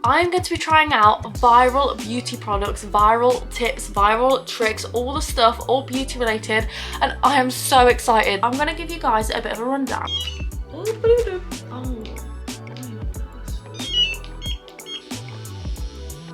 I'm going to be trying out viral beauty products, viral tips, viral tricks, all the stuff, all beauty related, and I am so excited. I'm going to give you guys a bit of a rundown.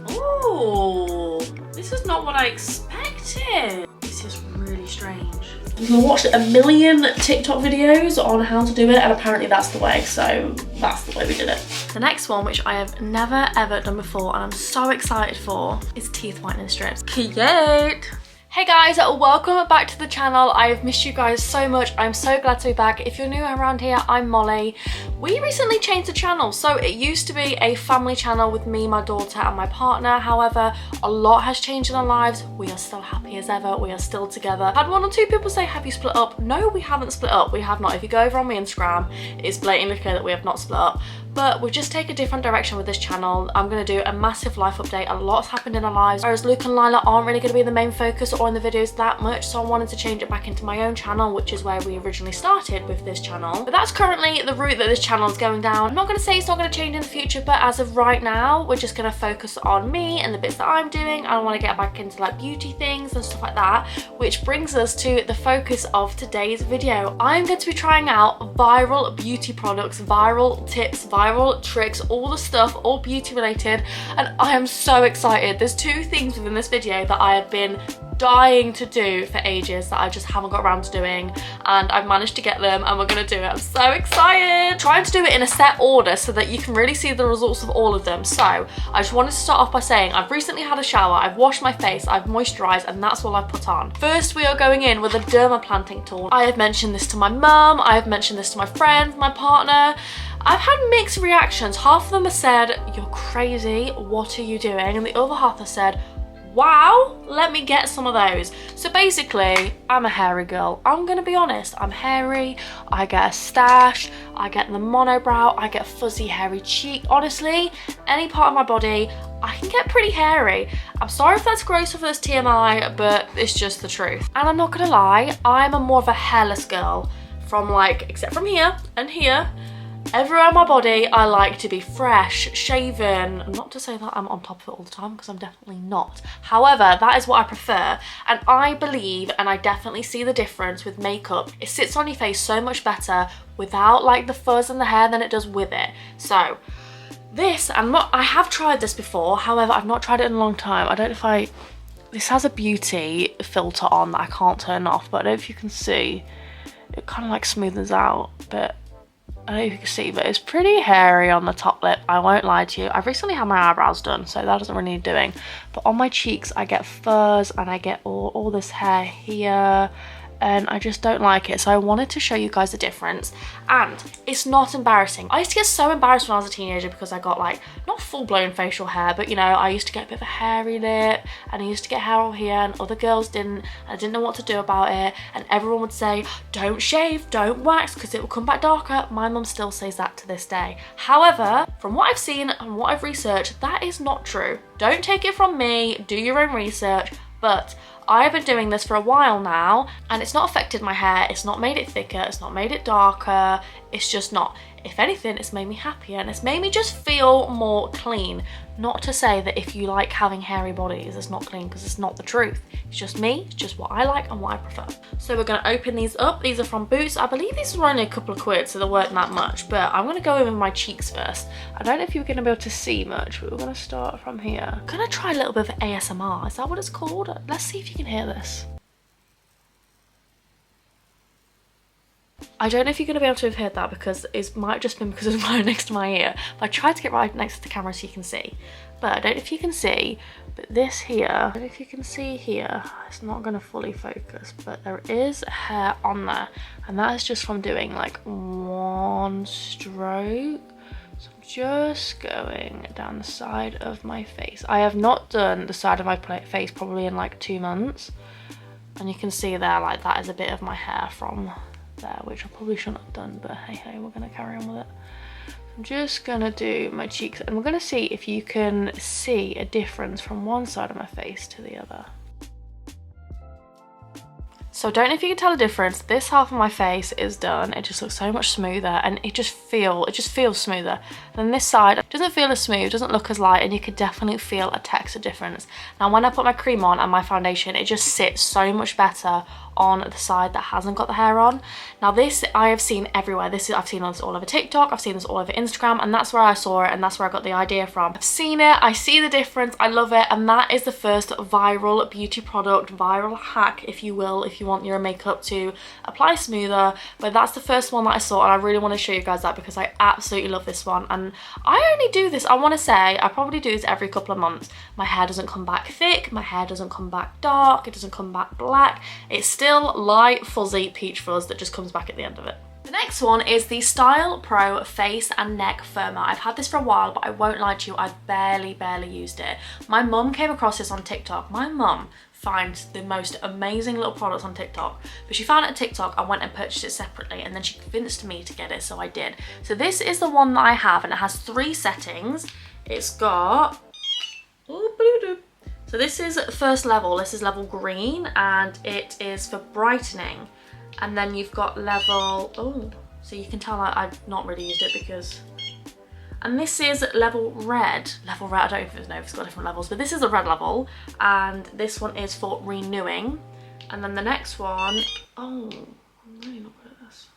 Oh, this is not what I expected. This is really strange. We've watched a million TikTok videos on how to do it, and apparently that's the way, so that's the way we did it. The next one, which I have never ever done before and I'm so excited for, is teeth whitening strips. Cute! Hey guys, welcome back to the channel. I've missed you guys so much. I'm so glad to be back. If you're new around here, I'm Molly. We recently changed the channel. So it used to be a family channel with me, my daughter and my partner. However, a lot has changed in our lives. We are still happy as ever. We are still together. I had one or two people say, have you split up? No, we haven't split up. We have not. If you go over on my Instagram, it's blatantly clear that we have not split up. But we've just taken a different direction with this channel. I'm going to do a massive life update. A lot's happened in our lives, whereas Luke and Lila aren't really going to be the main focus or in the videos that much, so I wanted to change it back into my own channel, which is where we originally started with this channel. But that's currently the route that this channel is going down. I'm not going to say it's not going to change in the future, but as of right now, we're just going to focus on me and the bits that I'm doing. I want to get back into like beauty things and stuff like that, which brings us to the focus of today's video. I'm going to be trying out viral beauty products, viral tips, viral tricks, all the stuff, all beauty related, and I am so excited. There's two things within this video that I have been dying to do for ages that I just haven't got around to doing, and I've managed to get them and we're gonna do it. I'm so excited. Trying to do it in a set order so that you can really see the results of all of them. So I just wanted to start off by saying I've recently had a shower, I've washed my face, I've moisturized, and that's all I've put on. First, we are going in with a Dermaplaning Tool. I have mentioned this to my mum, I have mentioned this to my friends, my partner. I've had mixed reactions. Half of them have said, you're crazy, what are you doing? And the other half have said, wow, let me get some of those. So basically, I'm a hairy girl. I'm gonna be honest, I'm hairy, I get a stash, I get the monobrow, I get fuzzy hairy cheek. Honestly, any part of my body, I can get pretty hairy. I'm sorry if that's gross or if that's TMI, but it's just the truth. And I'm not gonna lie, I'm more of a hairless girl. From like, except from here and here, everywhere on my body, I like to be fresh, shaven. Not to say that I'm on top of it all the time, because I'm definitely not. However, that is what I prefer. And I believe, and I definitely see the difference with makeup. It sits on your face so much better without like the fuzz and the hair than it does with it. So this, I have tried this before. However, I've not tried it in a long time. I don't know if this has a beauty filter on that I can't turn off, but I don't know if you can see. It kind of like smoothens out, but I don't know if you can see, but it's pretty hairy on the top lip. I won't lie to you. I've recently had my eyebrows done, so that doesn't really need doing. But on my cheeks, I get fuzz and I get all this hair here, and I just don't like it. So I wanted to show you guys the difference, and it's not embarrassing. I used to get so embarrassed when I was a teenager because I got like, not full-blown facial hair, but you know, I used to get a bit of a hairy lip, and I used to get hair all here, and other girls didn't. I didn't know what to do about it, and everyone would say, don't shave, don't wax, because it will come back darker. My mum still says that to this day. However, from what I've seen and what I've researched, that is not true. Don't take it from me, do your own research, but I've been doing this for a while now, and it's not affected my hair, it's not made it thicker, it's not made it darker, it's just not. If anything, it's made me happier, and it's made me just feel more clean. Not to say that if you like having hairy bodies, it's not clean, because it's not the truth. It's just me, it's just what I like and what I prefer. So we're gonna open these up. These are from Boots. I believe these were only a couple of quid, so they weren't that much, but I'm gonna go in with my cheeks first. I don't know if you're gonna be able to see much, but we're gonna start from here. I'm gonna try a little bit of ASMR. Is that what it's called? Let's see if you can hear this. I don't know if you're going to be able to have heard that, because it might have just been because it was right next to my ear. But I tried to get right next to the camera so you can see. But I don't know if you can see, but this here, I don't know if you can see here, it's not going to fully focus, but there is hair on there. And that is just from doing like one stroke. So I'm just going down the side of my face. I have not done the side of my face probably in like 2 months. And you can see there, like that is a bit of my hair from there, which I probably shouldn't have done, but hey, we're gonna carry on with it. I'm just gonna do my cheeks, and we're gonna see if you can see a difference from one side of my face to the other. So don't know if you can tell the difference. This half of my face is done. It just looks so much smoother, and it just feels smoother. And then this side doesn't feel as smooth, doesn't look as light, and you could definitely feel a texture difference. Now when I put my cream on and my foundation, it just sits so much better on the side that hasn't got the hair on. Now this I have seen everywhere. I've seen this all over TikTok, I've seen this all over Instagram, and that's where I saw it, and that's where I got the idea from. I've seen it, I see the difference, I love it, and that is the first viral beauty product, viral hack if you will, if you want your makeup to apply smoother. But that's the first one that I saw, and I really want to show you guys that because I absolutely love this one. And I only do this, I want to say, I probably do this every couple of months. My hair doesn't come back thick, my hair doesn't come back dark, it doesn't come back black. It's still light, fuzzy peach fuzz that just comes back at the end of it. The next one is the Style Pro Face and Neck Firmer. I've had this for a while, but I won't lie to you, I've barely used it. My mum came across this on TikTok. My mum finds the most amazing little products on TikTok, but she found it on TikTok and went and purchased it separately, and then she convinced me to get it, so I did. So this is the one that I have, and it has 3 settings. It's got, so this is first level, this is level green, and it is for brightening. And then you've got level, so you can tell I've not really used it because, and this is level red. Level red, I don't even know if it's got different levels, but this is a red level, and this one is for renewing. And then the next one, I'm really not good at this.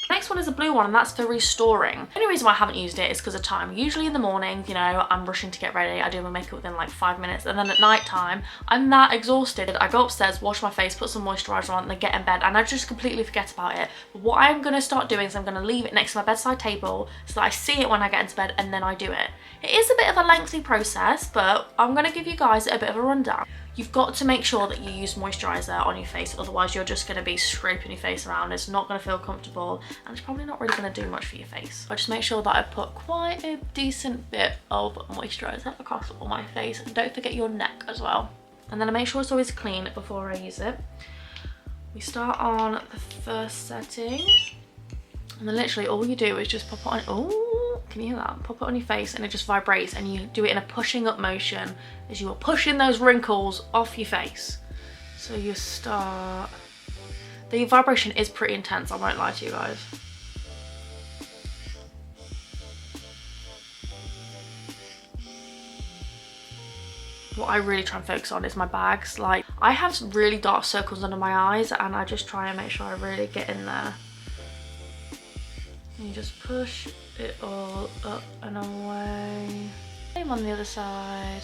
Next one is a blue one, and that's for restoring. The only reason why I haven't used it is because of time. Usually in the morning, you know, I'm rushing to get ready. I do my makeup within like 5 minutes, and then at night time, I'm that exhausted. I go upstairs, wash my face, put some moisturiser on, and then get in bed, and I just completely forget about it. But what I'm gonna start doing is I'm gonna leave it next to my bedside table so that I see it when I get into bed, and then I do it. It is a bit of a lengthy process, but I'm gonna give you guys a bit of a rundown. You've got to make sure that you use moisturiser on your face, otherwise you're just going to be scraping your face around. It's not going to feel comfortable, and it's probably not really going to do much for your face. I just make sure that I put quite a decent bit of moisturiser across all my face, and don't forget your neck as well. And then I make sure it's always clean before I use it. We start on the first setting, and then literally all you do is just pop it on. Can you hear that? Pop it on your face, and it just vibrates, and you do it in a pushing up motion as you are pushing those wrinkles off your face. So you start, the vibration is pretty intense, I won't lie to you guys. What I really try and focus on is my bags. Like, I have really dark circles under my eyes, and I just try and make sure I really get in there. And you just push it all up and away. Same on the other side.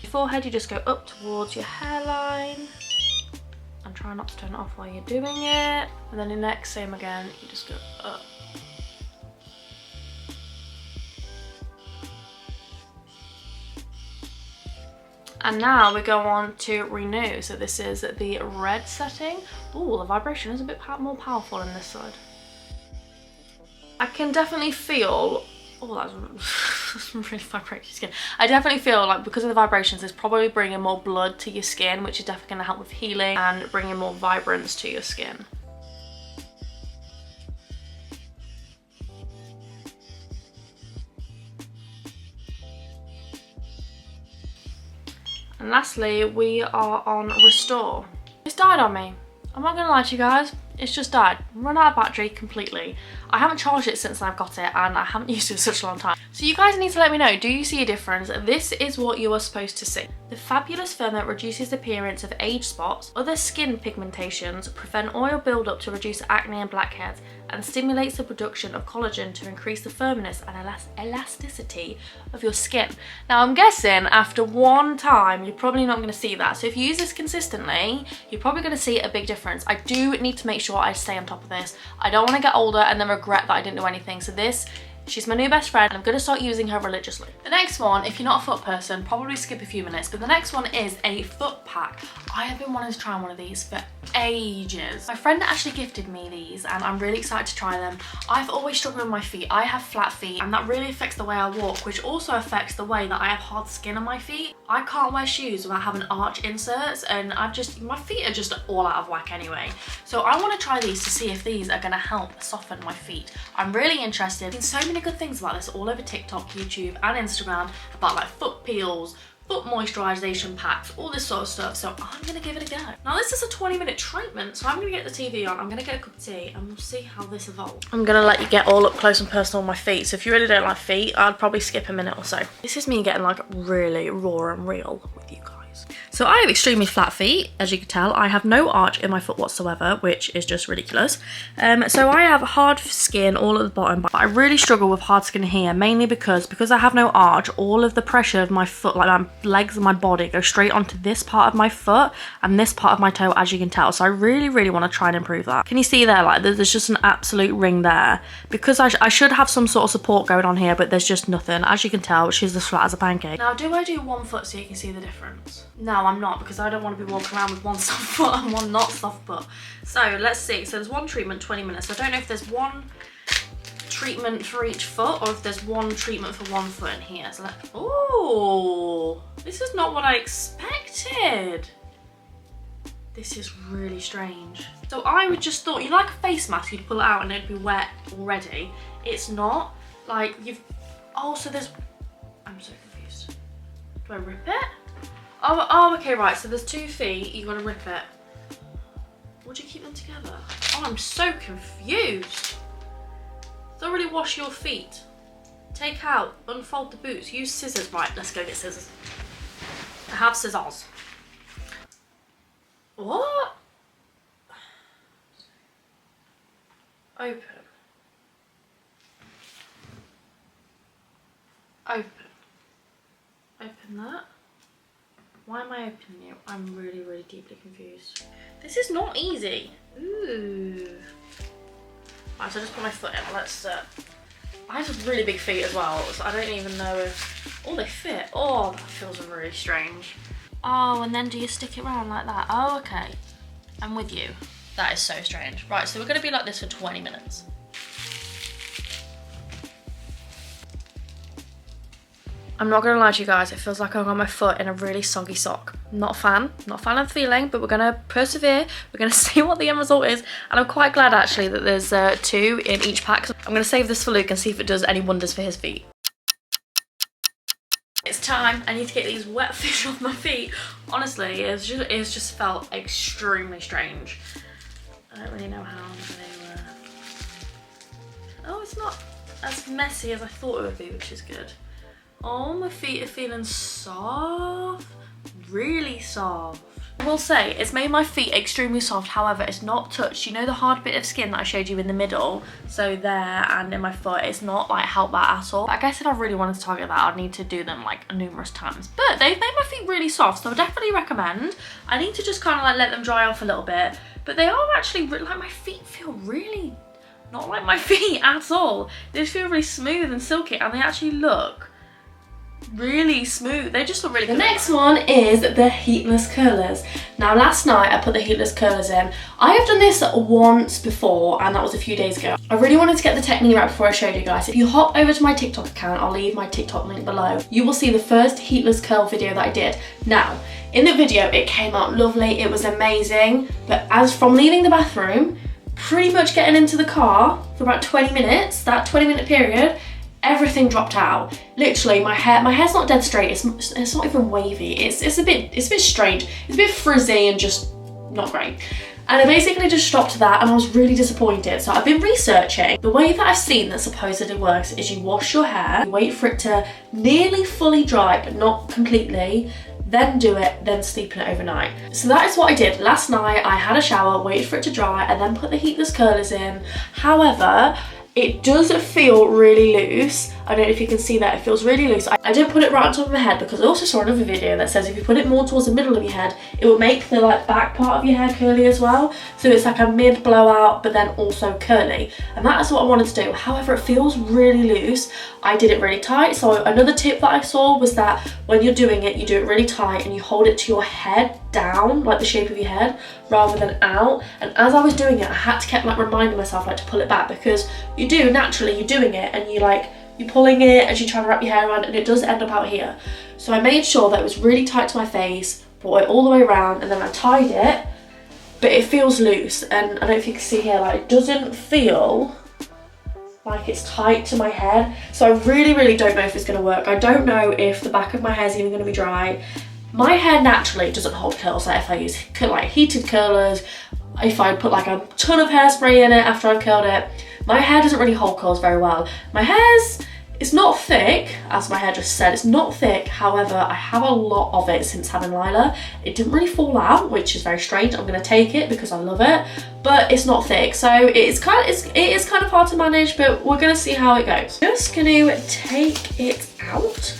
Your forehead, you just go up towards your hairline, and try not to turn it off while you're doing it. And then your neck, same again, you just go up. And now we go on to renew. So this is the red setting. Ooh, the vibration is a bit more powerful in this side. I can definitely feel, oh, that's really vibrating your skin. I definitely feel like because of the vibrations, it's probably bringing more blood to your skin, which is definitely gonna help with healing and bringing more vibrance to your skin. And lastly, we are on restore. It's died on me. I'm not gonna lie to you guys, it's just died. Run out of battery completely. I haven't charged it since I've got it, and I haven't used it for such a long time. So you guys need to let me know, do you see a difference? This is what you are supposed to see. The fabulous firmer reduces the appearance of age spots, other skin pigmentations, prevent oil buildup to reduce acne and blackheads, and stimulates the production of collagen to increase the firmness and elasticity of your skin. Now I'm guessing after one time you're probably not going to see that, so if you use this consistently you're probably going to see a big difference. I do need to make sure I stay on top of this. I don't want to get older and then regret that I didn't do anything. So this, she's my new best friend, and I'm going to start using her religiously. The next one, if you're not a foot person, probably skip a few minutes, but the next one is a foot pack. I have been wanting to try one of these for ages. My friend actually gifted me these, and I'm really excited to try them. I've always struggled with my feet. I have flat feet, and that really affects the way I walk, which also affects the way that I have hard skin on my feet. I can't wear shoes without having arch inserts, and my feet are just all out of whack anyway. So I want to try these to see if these are going to help soften my feet. I'm really interested. I've seen so many good things about this all over TikTok, YouTube and Instagram about like foot peels, foot moisturisation packs, all this sort of stuff, so I'm gonna give it a go. Now this is a 20-minute treatment, so I'm gonna get the TV on, I'm gonna get a cup of tea, and we'll see how this evolves. I'm gonna let you get all up close and personal on my feet, so if you really don't like feet, I'd probably skip a minute or so. This is me getting like really raw and real with you guys. So I have extremely flat feet, as you can tell. I have no arch in my foot whatsoever, which is just ridiculous. So I have hard skin all at the bottom, but I really struggle with hard skin here, mainly because I have no arch, all of the pressure of my foot, like my legs and my body, go straight onto this part of my foot and this part of my toe, as you can tell. So I really want to try and improve that. Can you see there, like there's just an absolute ring there, because I should have some sort of support going on here, but there's just nothing. As you can tell, she's as flat as a pancake. Now, do I do one foot so you can see the difference? No, I'm not, because I don't want to be walking around with one soft foot and one not soft foot. So let's see. So there's one treatment, 20 minutes. I don't know if there's one treatment for each foot or if there's one treatment for one foot in here. So oh, this is not what I expected. This is really strange. So I would just thought, you know, like a face mask, you'd pull it out and it'd be wet already. It's not. Like oh, so there's, I'm so confused. Do I rip it? Oh, okay, right, so there's 2 feet, you gotta rip it. Would you keep them together? Oh, I'm so confused. Thoroughly wash your feet. Take out, unfold the boots, use scissors. Right, let's go get scissors. I have scissors. What? Open. Open. Open that. Why am I opening it? I'm really deeply confused. This is not easy. Ooh. Right, so I just put my foot in. Let's, I have really big feet as well, so I don't even know if, oh, they fit. Oh, that feels really strange. Oh, and then do you stick it around like that? Oh, okay. I'm with you. That is so strange. Right, so we're gonna be like this for 20 minutes. I'm not gonna lie to you guys, it feels like I've got my foot in a really soggy sock. Not a fan of the feeling, but we're gonna persevere. We're gonna see what the end result is. And I'm quite glad actually that there's 2 in each pack. So I'm gonna save this for Luke and see if it does any wonders for his feet. It's time. I need to get these wet fish off my feet. Honestly, it's just felt extremely strange. I don't really know how they were. Oh, it's not as messy as I thought it would be, which is good. Oh, my feet are feeling soft, really soft. I will say, it's made my feet extremely soft, however, it's not touched. You know the hard bit of skin that I showed you in the middle? So there and in my foot, it's not like helped that at all. I guess if I really wanted to target that, I'd need to do them like numerous times. But they've made my feet really soft, so I definitely recommend. I need to just kind of like let them dry off a little bit. But they are actually, like my feet feel really, not like my feet at all. They just feel really smooth and silky, and they actually look really smooth. They just look really good. The next one is the Heatless curlers. Now last night I put the Heatless curlers in. I have done this once before, and that was a few days ago. I really wanted to get the technique right before I showed you guys. If you hop over to my TikTok account, I'll leave my TikTok link below, you will see the first Heatless curl video that I did. Now in the video it came out lovely, it was amazing, but as from leaving the bathroom, pretty much getting into the car for about 20 minutes, that 20-minute period, everything dropped out. Literally, my hair's not dead straight. It's not even wavy. It's a bit strange. It's a bit frizzy and just not great. And I basically just stopped that, and I was really disappointed. So I've been researching. The way that I've seen that supposedly works is you wash your hair, you wait for it to nearly fully dry, but not completely, then do it, then sleep in it overnight. So that is what I did. Last night I had a shower, waited for it to dry, and then put the Heatless curlers in. However, it does feel really loose. I don't know if you can see that, it feels really loose. I didn't put it right on top of my head because I also saw another video that says if you put it more towards the middle of your head, it will make the like back part of your hair curly as well. So it's like a mid blowout, but then also curly. And that is what I wanted to do. However, it feels really loose. I did it really tight. So another tip that I saw was that when you're doing it, you do it really tight and you hold it to your head down, like the shape of your head, rather than out. And as I was doing it, I had to keep like reminding myself like to pull it back, because you do naturally, you're doing it and you like you're pulling it as you're trying to wrap your hair around, and it does end up out here. So I made sure that it was really tight to my face, brought it all the way around, and then I tied it, but it feels loose. And I don't know if you can see here, like, it doesn't feel like it's tight to my head. So I really don't know if it's going to work. I don't know if the back of my hair is even going to be dry. My hair naturally doesn't hold curls. Like if I use like heated curlers, if I put like a ton of hairspray in it after I've curled it, my hair doesn't really hold curls very well. My hair's, it's not thick, as my hair just said, it's not thick. However, I have a lot of it since having Lila. It didn't really fall out, which is very strange. I'm gonna take it because I love it, but it's not thick. So it is kind of hard to manage, but we're gonna see how it goes. Just gonna take it out.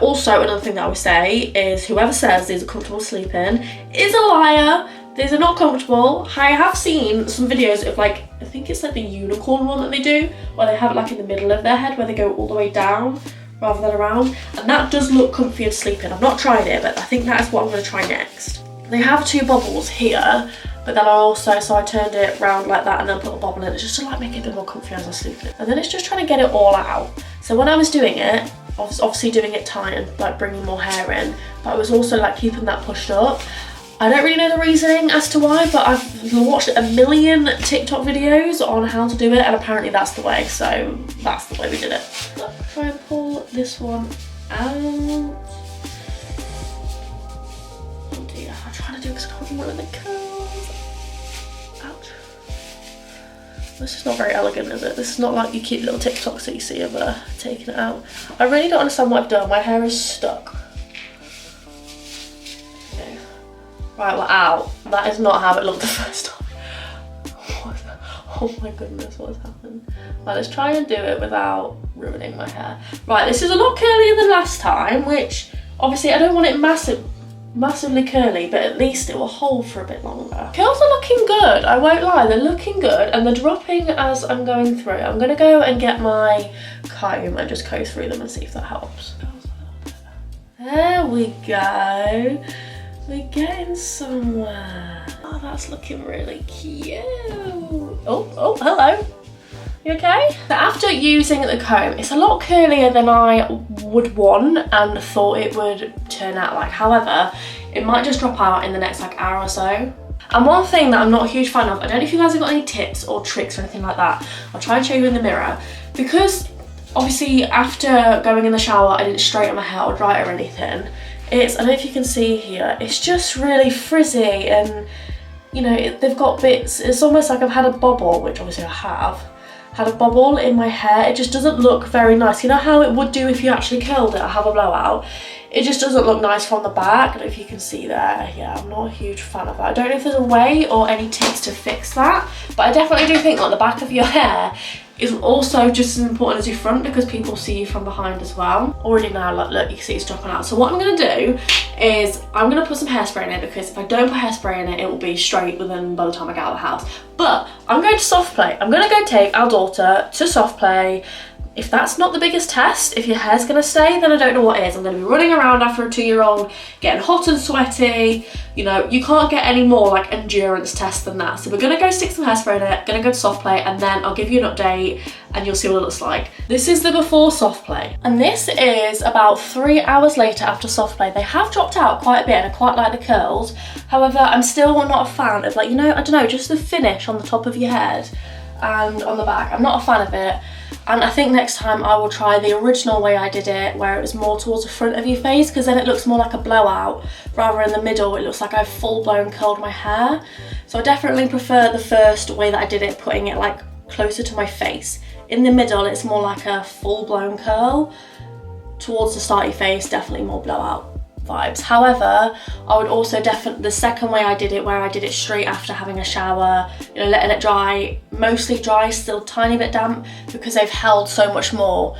Also, another thing that I would say is whoever says these are comfortable sleeping is a liar. These are not comfortable. I have seen some videos of like, I think it's like the unicorn one that they do, where they have it like in the middle of their head where they go all the way down rather than around. And that does look comfier to sleep in. I've not tried it, but I think that is what I'm gonna try next. They have two bubbles here, but then I also, so I turned it round like that and then put a bubble in it just to like make it a bit more comfy as I sleep in it. And then it's just trying to get it all out. So when I was doing it, I was obviously doing it tight and like bringing more hair in, but I was also like keeping that pushed up. I don't really know the reasoning as to why, but I've watched a million TikTok videos on how to do it, and apparently that's the way, so that's the way we did it. Let's try and pull this one out. Oh dear, I'm trying to do it because I can't remember the curls. Ouch. This is not very elegant, is it? This is not like your cute little TikToks that you see of taking it out. I really don't understand what I've done. My hair is stuck. Right, we're out. That is not how it looked the first time. Oh my goodness, what's happened? Right, let's try and do it without ruining my hair. Right, this is a lot curlier than last time, which obviously I don't want it massively curly, but at least it will hold for a bit longer. Curls are looking good, I won't lie, they're looking good, and they're dropping as I'm going through. I'm gonna go and get my comb and just go through them and see if that helps. There we go. We're getting somewhere. Oh, that's looking really cute. Oh, hello. You okay? So after using the comb, it's a lot curlier than I would want and thought it would turn out like. However, it might just drop out in the next like hour or so. And one thing that I'm not a huge fan of, I don't know if you guys have got any tips or tricks or anything like that. I'll try and show you in the mirror. Because obviously after going in the shower, I didn't straighten my hair or dry it or anything. I don't know if you can see here, it's just really frizzy, and you know, they've got bits, it's almost like I've had a bobble, which obviously I have, had a bobble in my hair. It just doesn't look very nice. You know how it would do if you actually curled it or have a blowout? It just doesn't look nice from the back. I don't know if you can see there. Yeah, I'm not a huge fan of that. I don't know if there's a way or any tips to fix that, but I definitely do think that the back of your hair is also just as important as your front, because people see you from behind as well. Already now, look, you can see it's dropping out. So what I'm gonna do is I'm gonna put some hairspray in it, because if I don't put hairspray in it, it will be straight within by the time I get out of the house. But I'm going to soft play. I'm gonna go take our daughter to soft play. If that's not the biggest test, if your hair's gonna stay, then I don't know what is. I'm gonna be running around after a 2-year-old, getting hot and sweaty. You know, you can't get any more like endurance test than that. So we're gonna go stick some hairspray in it, gonna go to soft play, and then I'll give you an update and you'll see what it looks like. This is the before soft play. And this is about 3 hours later after soft play. They have dropped out quite a bit and I quite like the curls. However, I'm still not a fan of, like, you know, I don't know, just the finish on the top of your head and on the back. I'm not a fan of it. And I think next time I will try the original way I did it, where it was more towards the front of your face, because then it looks more like a blowout, rather in the middle it looks like I've full-blown curled my hair. So I definitely prefer the first way that I did it, putting it like closer to my face. In the middle it's more like a full-blown curl. Towards the start of your face, definitely more blowout vibes. However, I would also the second way I did it, where I did it straight after having a shower, you know, letting it dry, mostly dry, still tiny bit damp, because they've held so much more.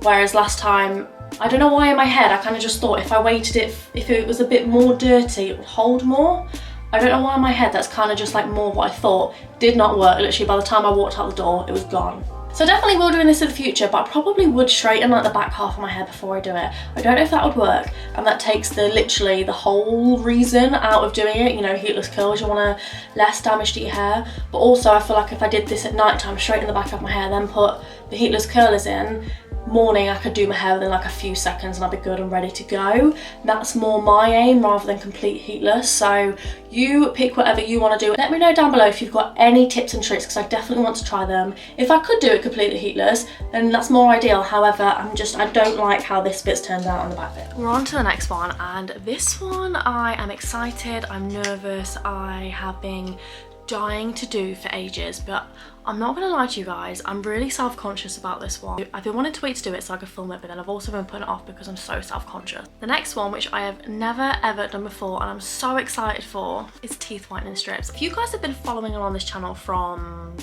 Whereas last time, I don't know why in my head, I kind of just thought if I waited it, if it was a bit more dirty, it would hold more. I don't know why in my head, that's kind of just like more what I thought. Did not work. Literally by the time I walked out the door, it was gone. So I definitely will doing this in the future, but I probably would straighten like the back half of my hair before I do it. I don't know if that would work, and that takes literally the whole reason out of doing it. You know, heatless curls, you want less damage to your hair, but also I feel like if I did this at night time, straighten the back of my hair, then put the heatless curlers in, morning I could do my hair within like a few seconds and I'd be good and ready to go. That's more my aim rather than complete heatless. So you pick whatever you want to do. Let me know down below if you've got any tips and tricks, because I definitely want to try them. If I could do it completely heatless, then that's more ideal. However, I don't like how this bit's turned out on the back bit. We're on to the next one, and this one I am excited, I'm nervous, I have been dying to do for ages, but I'm not gonna lie to you guys, I'm really self-conscious about this one. I've been wanting to wait to do it so I could film it, but then I've also been putting it off because I'm so self-conscious. The next one, which I have never ever done before and I'm so excited for, is teeth whitening strips. If you guys have been following along this channel from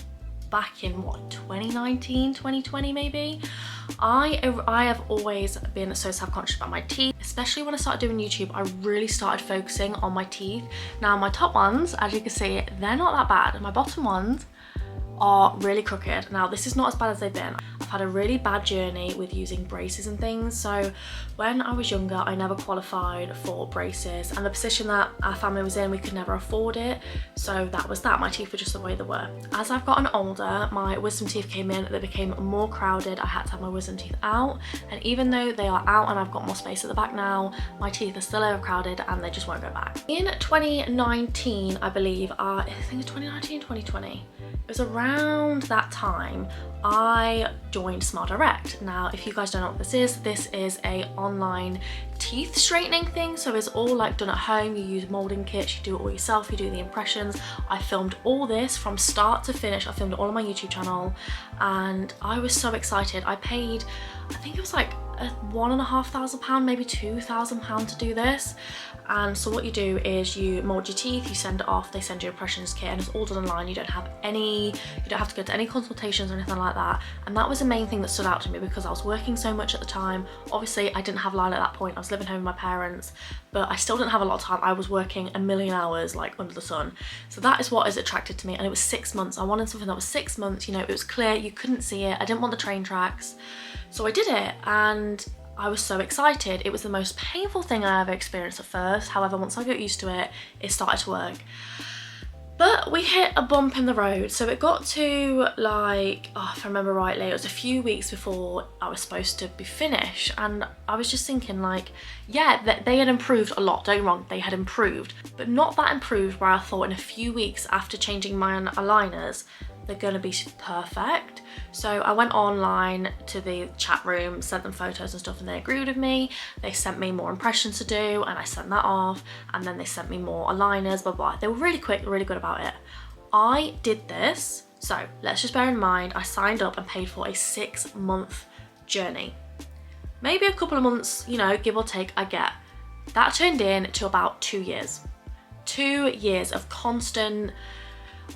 back in what, 2019, 2020 maybe, I have always been so self-conscious about my teeth. Especially when I started doing YouTube, I really started focusing on my teeth. Now my top ones, as you can see, they're not that bad, and my bottom ones are really crooked. Now this is not as bad as they've been. I've had a really bad journey with using braces and things. So when I was younger, I never qualified for braces, and the position that our family was in, we could never afford it. So that was that. My teeth were just the way they were. As I've gotten older, my wisdom teeth came in, they became more crowded. I had to have my wisdom teeth out, and even though they are out and I've got more space at the back now, my teeth are still overcrowded and they just won't go back. In 2019, I believe, I think it's 2019, 2020, it was around that time I joined Smile Direct. Now, if you guys don't know what this is a online teeth straightening thing. So it's all like done at home. You use molding kits, you do it all yourself, you do the impressions. I filmed all this from start to finish. I filmed it all on my YouTube channel, and I was so excited. I paid, I think it was like £1,500, maybe £2,000 to do this. And so what you do is you mold your teeth, you send it off, they send you impressions kit, and it's all done online. You don't have to go to any consultations or anything like that. And that was the main thing that stood out to me, because I was working so much at the time. Obviously I didn't have Lyle at that point, I was living home with my parents, but I still didn't have a lot of time. I was working a million hours like under the sun. So that is what is attracted to me, and it was 6 months. I wanted something that was 6 months, you know, it was clear, you couldn't see it. I didn't want the train tracks. So I did it, and I was so excited. It was the most painful thing I ever experienced at first. However, once I got used to it, it started to work. But we hit a bump in the road. So it got to like, oh, if I remember rightly, it was a few weeks before I was supposed to be finished. And I was just thinking like, yeah, they had improved a lot, don't get me wrong, they had improved, but not that improved where I thought in a few weeks after changing my aligners, they're gonna be perfect. So I went online to the chat room, sent them photos and stuff, and they agreed with me. They sent me more impressions to do, and I sent that off, and then they sent me more aligners, blah, blah. They were really quick, really good about it. I did this, so let's just bear in mind, I signed up and paid for a 6-month journey. Maybe a couple of months, you know, give or take, I get. That turned in to about 2 years. 2 years of constant.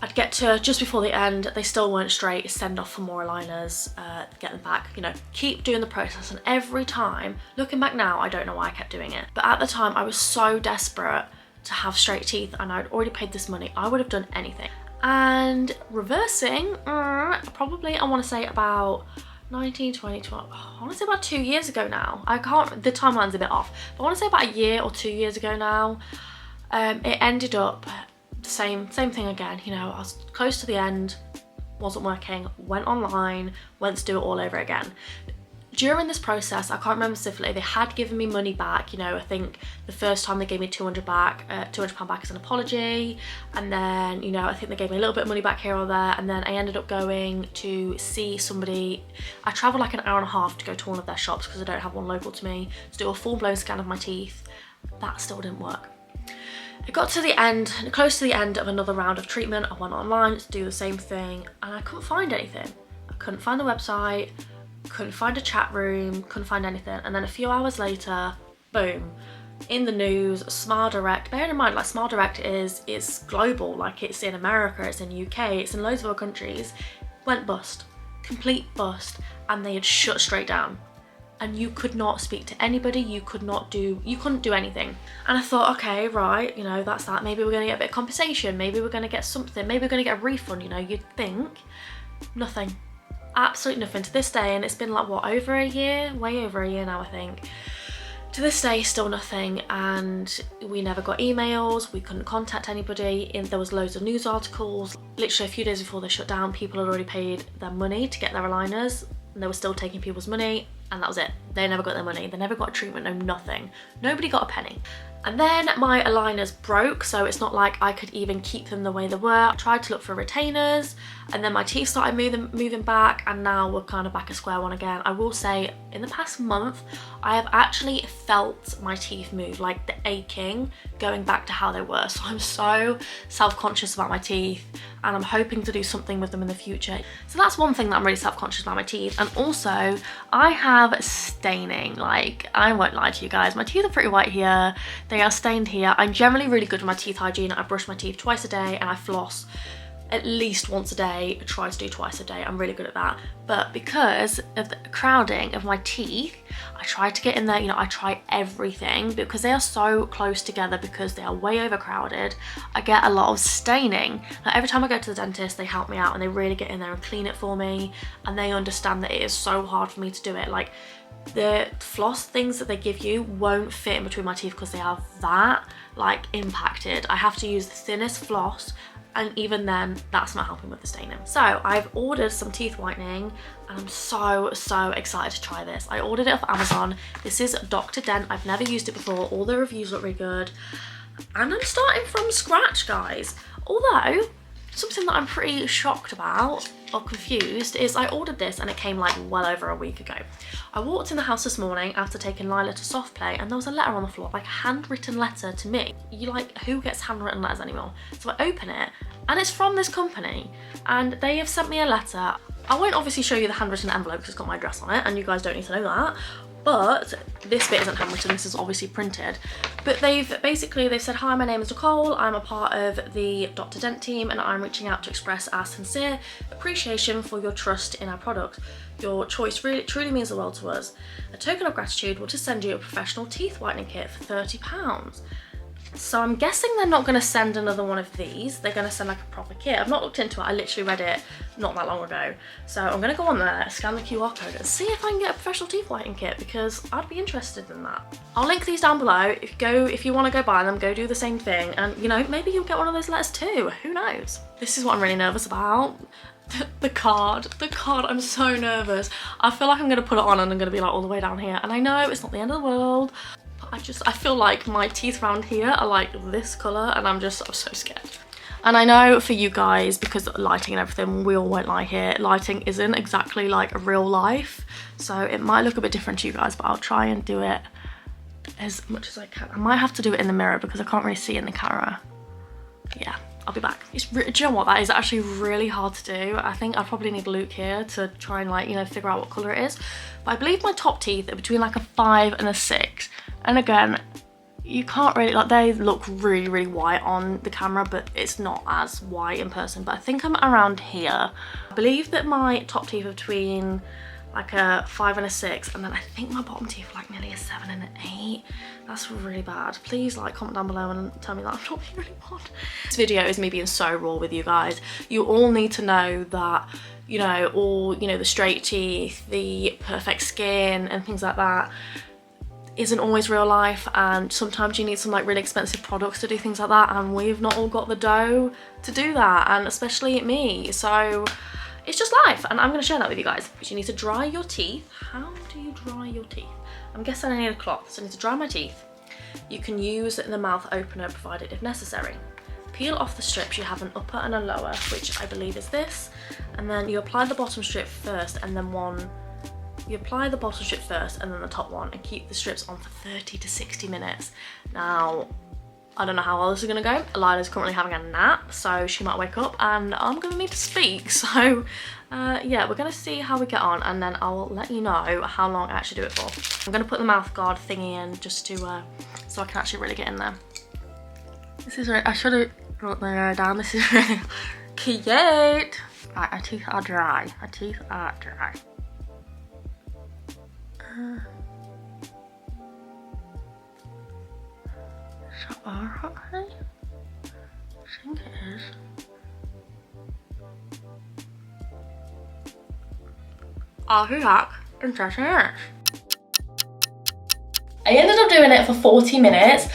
I'd get to just before the end, they still weren't straight, send off for more aligners, get them back, you know, keep doing the process. And every time, looking back now, I don't know why I kept doing it. But at the time, I was so desperate to have straight teeth, and I'd already paid this money. I would have done anything. And reversing, probably, I want to say about 19, 20, 12, I want to say about 2 years ago now. I can't, the timeline's a bit off, but I want to say about a year or 2 years ago now. It ended up same thing again, you know, I was close to the end, wasn't working, went online, went to do it all over again. During this process, I can't remember specifically, they had given me money back, you know, I think the first time they gave me £200 back as an apology, and then, you know, I think they gave me a little bit of money back here or there, and then I ended up going to see somebody. I travelled like an hour and a half to go to one of their shops because I don't have one local to me, to do a full-blown scan of my teeth. That still didn't work. It got to the end, close to the end of another round of treatment. I went online to do the same thing, and I couldn't find anything. I couldn't find the website, couldn't find a chat room, couldn't find anything. And then a few hours later, boom, in the news, Smile Direct. Bear in mind, like, Smile Direct is global, like it's in America, it's in UK, it's in loads of other countries. Went bust, complete bust, and they had shut straight down. And you could not speak to anybody, you couldn't do anything. And I thought, okay, right, you know, that's that. Maybe we're gonna get a bit of compensation, maybe we're gonna get something, maybe we're gonna get a refund, you know, you'd think. Nothing. absolutely nothing to this day, and it's been like, what, over a year? Way over a year now, I think. To this day, still nothing, and we never got emails, we couldn't contact anybody, and there was loads of news articles. Literally a few days before they shut down, people had already paid their money to get their aligners, and they were still taking people's money, and that was it. They never got their money, they never got a treatment, no nothing. Nobody got a penny. And then my aligners broke, so it's not like I could even keep them the way they were. I tried to look for retainers, and then my teeth started moving back, and now we're kind of back at square one again. I will say, in the past month, I have actually felt my teeth move, like the aching, going back to how they were. So I'm so self-conscious about my teeth, and I'm hoping to do something with them in the future. So that's one thing that I'm really self-conscious about, my teeth. And also, I have staining. Like, I won't lie to you guys, my teeth are pretty white here. They are stained here. I'm generally really good with my teeth hygiene. I brush my teeth twice a day, and I floss at least once a day. I try to do twice a day. I'm really good at that. But because of the crowding of my teeth, I try to get in there, you know, I try everything because they are so close together, because they are way overcrowded. I get a lot of staining. Like, every time I go to the dentist, they help me out and they really get in there and clean it for me, and they understand that it is so hard for me to do it. Like, the floss things that they give you won't fit in between my teeth because they are that, like, impacted. I have to use the thinnest floss, and even then, that's not helping with the staining. So I've ordered some teeth whitening, and I'm so excited to try this. I ordered it off Amazon. This is Dr. Dent. I've never used it before. All the reviews look really good, and I'm starting from scratch, guys. Although, something that I'm pretty shocked about or confused is I ordered this and it came like well over a week ago. I walked in the house this morning after taking Lila to soft play, and there was a letter on the floor, like a handwritten letter to me. You, like, who gets handwritten letters anymore? So I open it, and it's from this company, and they have sent me a letter. I won't obviously show you the handwritten envelope because it's got my address on it, and you guys don't need to know that. But this bit isn't handwritten, this is obviously printed. But they've said, hi, my name is Nicole, I'm a part of the Dr. Dent team, and I'm reaching out to express our sincere appreciation for your trust in our product. Your choice truly means the world to us. A token of gratitude will just send you a professional teeth whitening kit for £30. So I'm guessing they're not going to send another one of these. They're going to send like a proper kit. I've not looked into it. I literally read it not that long ago. So I'm going to go on there, scan the QR code, and see if I can get a professional teeth whitening kit, because I'd be interested in that. I'll link these down below. If you want to go buy them, go do the same thing. And, you know, maybe you'll get one of those letters too. Who knows? This is what I'm really nervous about. The card, I'm so nervous. I feel like I'm going to put it on and I'm going to be like all the way down here. And I know it's not the end of the world. I feel like my teeth around here are like this colour, and I'm so scared. And I know for you guys, because lighting and everything, we all won't lie here, lighting isn't exactly like real life, so it might look a bit different to you guys, but I'll try and do it as much as I can. I might have to do it in the mirror because I can't really see in the camera. Yeah, I'll be back. Do you know what, that is actually really hard to do. I think I probably need Luke here to try and, like, you know, figure out what colour it is. But I believe my top teeth are between like a 5 and a 6. And again, you can't really, like, they look really white on the camera, but it's not as white in person. But I think I'm around here. I believe that my top teeth are between like a 5 and a 6, and then I think my bottom teeth are like nearly a 7 and an 8. That's really bad. Please, like, comment down below and tell me that I'm not being really bad. This video is me being so raw with you guys. You all need to know that, you know, all, you know, the straight teeth, the perfect skin and things like that isn't always real life, and sometimes you need some like really expensive products to do things like that, and we've not all got the dough to do that, and especially me. So it's just life, and I'm going to share that with you guys. But you need to dry your teeth. How do you dry your teeth? I'm guessing I need a cloth, so I need to dry my teeth. You can use the mouth opener provided if necessary. Peel off the strips. You have an upper and a lower, which I believe is this, and then you apply the bottom strip first, and then you apply the bottom strip first and then the top one, and keep the strips on for 30 to 60 minutes. Now, I don't know how well this is gonna go. Lila's currently having a nap, so she might wake up and I'm gonna need to speak. So yeah, we're gonna see how we get on, and then I'll let you know how long I actually do it for. I'm gonna put the mouth guard thingy in just to, so I can actually really get in there. This is really, I should have wrote my hair down. This is really cute. Right, our teeth are dry. Our teeth are dry. Is that alright? I think it is. I'll be back in 30 minutes. I ended up doing it for 40 minutes.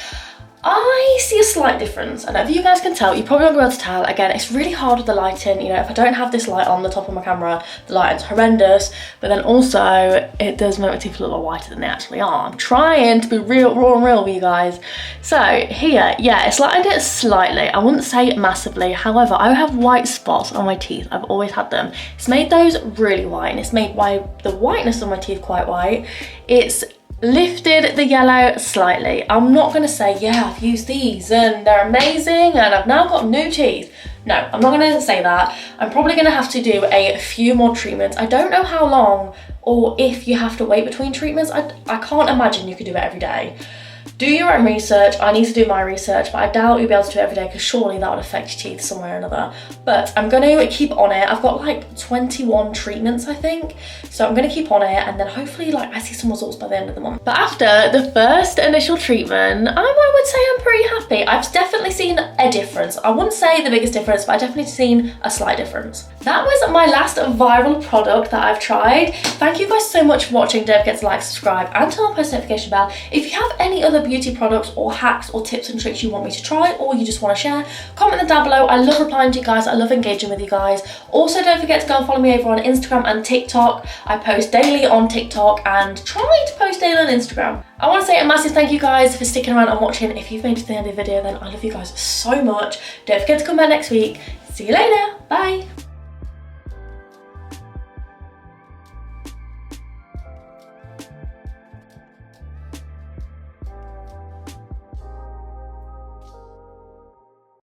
I see a slight difference, and if you guys can tell, you probably won't be able to tell. Again, it's really hard with the lighting. You know, if I don't have this light on the top of my camera, the lighting's horrendous, but then also it does make my teeth look a lot whiter than they actually are. I'm trying to be raw and real with you guys. So here, yeah, it's lightened it slightly. I wouldn't say massively. However, I have white spots on my teeth. I've always had them. It's made those really white, and it's made the whiteness of my teeth quite white. It's lifted the yellow slightly. I'm not gonna say, yeah, I've used these and they're amazing and I've now got new teeth. No, I'm not gonna say that. I'm probably gonna have to do a few more treatments. I don't know how long or if you have to wait between treatments. I can't imagine you could do it every day. Do your own research. I need to do my research, but I doubt you'll be able to do it every day because surely that would affect your teeth some way or another. But I'm gonna keep on it. I've got like 21 treatments, I think. So I'm gonna keep on it, and then hopefully like I see some results by the end of the month. But after the first initial treatment, I would say I'm pretty happy. I've definitely seen a difference. I wouldn't say the biggest difference, but I've definitely seen a slight difference. That was my last viral product that I've tried. Thank you guys so much for watching. Don't forget to like, subscribe, and turn on post notification bell. If you have any other beauty products or hacks or tips and tricks you want me to try, or you just want to share, comment them down below. I love replying to you guys. I love engaging with you guys. Also, don't forget to go and follow me over on Instagram and TikTok. I post daily on TikTok and try to post daily on Instagram. I want to say a massive thank you guys for sticking around and watching. If you've made it to the end of the video, then I love you guys so much. Don't forget to come back next week. See you later. Bye.